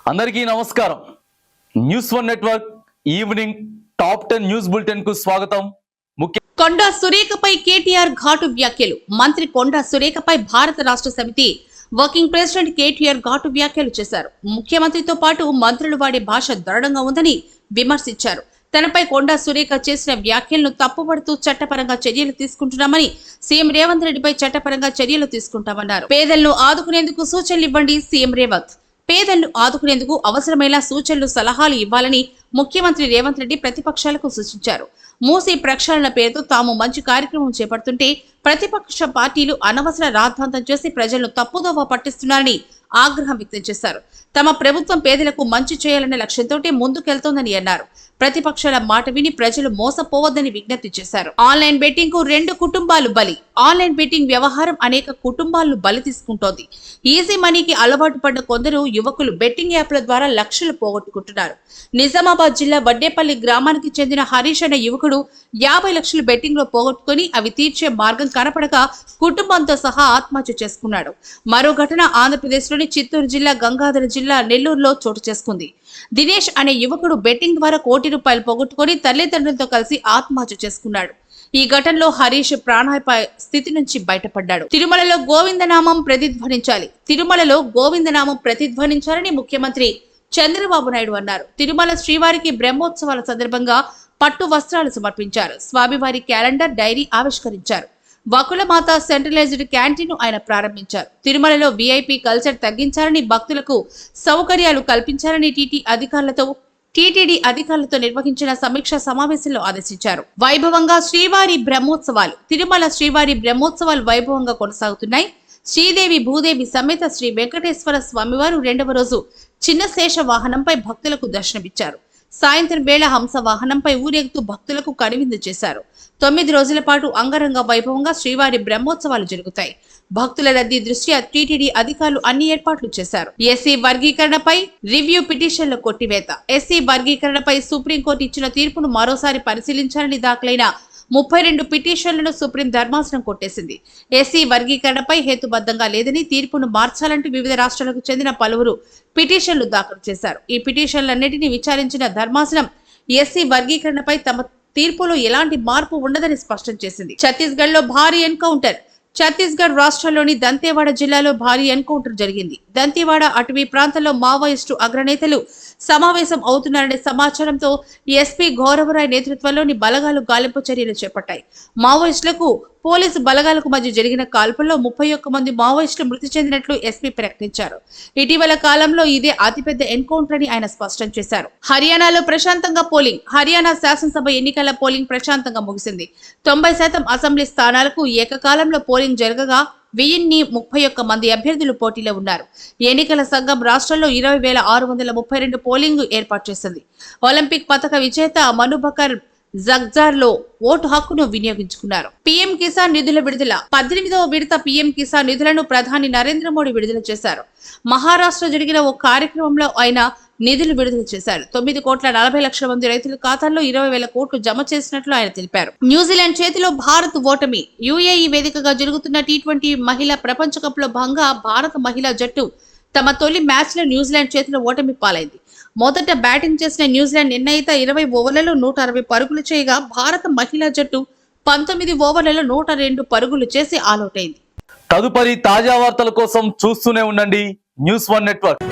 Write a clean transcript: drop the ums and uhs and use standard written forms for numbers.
అందరికీ నమస్కారం. News one network evening top 10 news bulletin కు స్వాగతం. కొండా సురేఖపై కేటీఆర్ ఘాటు వ్యాఖ్యలు. మంత్రి కొండా సురేఖపై భారత రాష్ట్ర సమితి వర్కింగ్ ప్రెసిడెంట్ కేటీఆర్ ఘాటు వ్యాఖ్యలు చేశారు. ముఖ్యమంత్రితో పాటు మంత్రులు వాడే భాష దృఢంగా ఉందని విమర్శించారు. తనపై కొండా సురేఖ చేసిన వ్యాఖ్యలను తప్పుపడుతూ చట్టపరంగా చర్యలు తీసుకుంటున్నామని, సీఎం రేవంత్ రెడ్డిపై చట్టపరంగా చర్యలు తీసుకుంటామన్నారు. పేదలను ఆదుకునేందుకు సూచనలు ఇవ్వండి సీఎం రేవంత్. పేదలను ఆదుకునేందుకు అవసరమైన సూచనలు, సలహాలు ఇవ్వాలని ముఖ్యమంత్రి రేవంత్ రెడ్డి ప్రతిపక్షాలకు సూచించారు. మూసీ ప్రక్షాళన పేరుతో తాము మంచి కార్యక్రమం చేపడుతుంటే ప్రతిపక్ష పార్టీలు అనవసర రాద్ధాంతం చేసి ప్రజలను తప్పుదోవ పట్టిస్తున్నారని ఆగ్రహం వ్యక్తం చేశారు. తమ ప్రభుత్వం పేదలకు మంచి చేయాలనే లక్ష్యంతో ముందుకెళ్తోందని అన్నారు. ప్రతిపక్షాల మాట విని ప్రజలు మోసపోవద్దని విజ్ఞప్తి చేశారు. ఆన్లైన్ బెట్టింగ్ కు 2 కుటుంబాలు బలి. ఆన్లైన్ బెట్టింగ్ వ్యవహారం అనేక కుటుంబాలను బలి తీసుకుంటోంది. ఈజీ మనీకి అలవాటు పడ్డ కొందరు యువకులు బెట్టింగ్ యాప్ల ద్వారా లక్షలు పోగొట్టుకుంటున్నారు. నిజామాబాద్ జిల్లా వడ్డేపల్లి గ్రామానికి చెందిన హరీష్ అనే యువకుడు 50 లక్షలు బెట్టింగ్ లో పోగొట్టుకుని అవి తీర్చే మార్గం కనపడక కుటుంబంతో సహా ఆత్మహత్య చేసుకున్నాడు. మరో ఘటన ఆంధ్రప్రదేశ్లోని చిత్తూరు జిల్లా, గంగాధర జిల్లా, నెల్లూరులో చోటు చేసుకుంది. దినేష్ అనే యువకుడు బెట్టింగ్ ద్వారా ₹1 కోటి పోగొట్టుకుని తల్లిదండ్రులతో కలిసి ఆత్మహత్య చేసుకున్నాడు. ఈ ఘటనలో హరీష్ ప్రాణాపాయ స్థితి నుంచి బయటపడ్డాడు. తిరుమలలో గోవిందనామం ప్రతిధ్వనించాలి. తిరుమలలో గోవిందనామం ప్రతిధ్వనించాలని ముఖ్యమంత్రి చంద్రబాబు నాయుడు అన్నారు. తిరుమల శ్రీవారికి బ్రహ్మోత్సవాల సందర్భంగా పట్టు వస్త్రాలు సమర్పించారు. స్వామివారి క్యాలెండర్, డైరీ ఆవిష్కరించారు. వకులమాత సెంట్రలైజ్డ్ క్యాంటీన్ ఆయన ప్రారంభించారు. తిరుమలలో వీఐపీ కల్చర్ తగ్గించాలని, భక్తులకు సౌకర్యాలు కల్పించాలని టీటీడీ అధికారులతో నిర్వహించిన సమీక్ష సమావేశంలో ఆదేశించారు. వైభవంగా శ్రీవారి బ్రహ్మోత్సవాలు. తిరుమల శ్రీవారి బ్రహ్మోత్సవాలు వైభవంగా కొనసాగుతున్నాయి. శ్రీదేవి భూదేవి సమేత శ్రీ వెంకటేశ్వర స్వామివారు 2వ రోజు చిన్న శేష వాహనంపై భక్తులకు దర్శనమిచ్చారు. సాయంత్రం వేళ హంస వాహనంపై ఊరేగుతూ భక్తులకు కనువిందు చేశారు. 9 రోజుల పాటు అంగరంగ వైభవంగా శ్రీవారి బ్రహ్మోత్సవాలు జరుగుతాయి. భక్తుల రద్దీ దృష్ట్యా టీటీడీ అధికారులు అన్ని ఏర్పాట్లు చేశారు. ఎస్సీ వర్గీకరణపై రివ్యూ పిటిషన్ల కొట్టివేత. ఎస్సీ వర్గీకరణపై సుప్రీంకోర్టు ఇచ్చిన తీర్పును మరోసారి పరిశీలించాలని దాఖలైన 32 పిటిషన్లను సుప్రీం ధర్మాసనం కొట్టేసింది. ఎస్సీ వర్గీకరణపై హేతుబద్ధంగా లేదని, తీర్పును మార్చాలంటూ వివిధ రాష్ట్రాలకు చెందిన పలువురు పిటిషన్లు దాఖలు చేశారు. ఈ పిటిషన్లన్నింటినీ విచారించిన ధర్మాసనం ఎస్సీ వర్గీకరణపై తమ తీర్పులో ఎలాంటి మార్పు ఉండదని స్పష్టం చేసింది. ఛత్తీస్గఢ్ లో భారీ ఎన్కౌంటర్. ఛత్తీస్గఢ్ రాష్ట్రంలోని దంతేవాడ జిల్లాలో భారీ ఎన్కౌంటర్ జరిగింది. దంతేవాడ అటవీ ప్రాంతంలో మావోయిస్టు అగ్రనేతలు సమావేశం అవుతున్నారనే సమాచారంతో ఎస్పీ గౌరవరాయ్ నేతృత్వంలోని బలగాలు గాలింపు చర్యలు చేపట్టాయి. మావోయిస్టులకు పోలీసు బలగాలకు మధ్య జరిగిన కాల్పుల్లో 31 మంది మావోయిస్టులు మృతి చెందినట్లు ఎస్పీ ప్రకటించారు. ఇటీవల కాలంలో ఇదే అతిపెద్ద ఎన్కౌంటర్ అని ఆయన స్పష్టం చేశారు. హర్యానాలో ప్రశాంతంగా పోలింగ్. హర్యానా శాసనసభ ఎన్నికల పోలింగ్ ప్రశాంతంగా ముగిసింది. 90% అసెంబ్లీ స్థానాలకు ఏకకాలంలో పోలింగ్ జరగగా 1031 మంది అభ్యర్థులు పోటీలో ఉన్నారు. ఎన్నికల సంఘం రాష్ట్రంలో 20,632 పోలింగ్ ఏర్పాటు చేసింది. ఒలింపిక్ పతక విజేత మనుబకర్ జగ్జార్ లో ఓటు హక్కును వినియోగించుకున్నారు. పీఎం కిసాన్ నిధుల విడుదల. 18వ విడత పీఎం కిసాన్ నిధులను ప్రధాని నరేంద్ర మోడీ విడుదల చేశారు. మహారాష్ట్ర జరిగిన ఓ కార్యక్రమంలో ఆయన నిధులు విడుదల చేశారు. 9,40,00,000 మంది రైతుల ఖాతాల్లో 20,000 కోట్లు జమ చేసినట్లు ఆయన తెలిపారు. న్యూజిలాండ్ చేతిలో భారత్ ఓటమి. యుఏఈ వేదికగా జరుగుతున్న టీ20 మహిళా ప్రపంచ కప్ లో భాగంగా భారత మహిళా జట్టు తమ తొలి మ్యాచ్ లో న్యూజిలాండ్ చేతిలో ఓటమి పాలైంది. మొదట బ్యాటింగ్ చేసిన న్యూజిలాండ్ నిర్ణయిత 20 ఓవర్లలో 160 పరుగులు చేయగా భారత మహిళా జట్టు 19 ఓవర్లలో 102 పరుగులు చేసి ఆలౌట్ అయింది. తదుపరి తాజా వార్తల కోసం చూస్తూనే ఉండండి న్యూస్ వన్ నెట్వర్క్.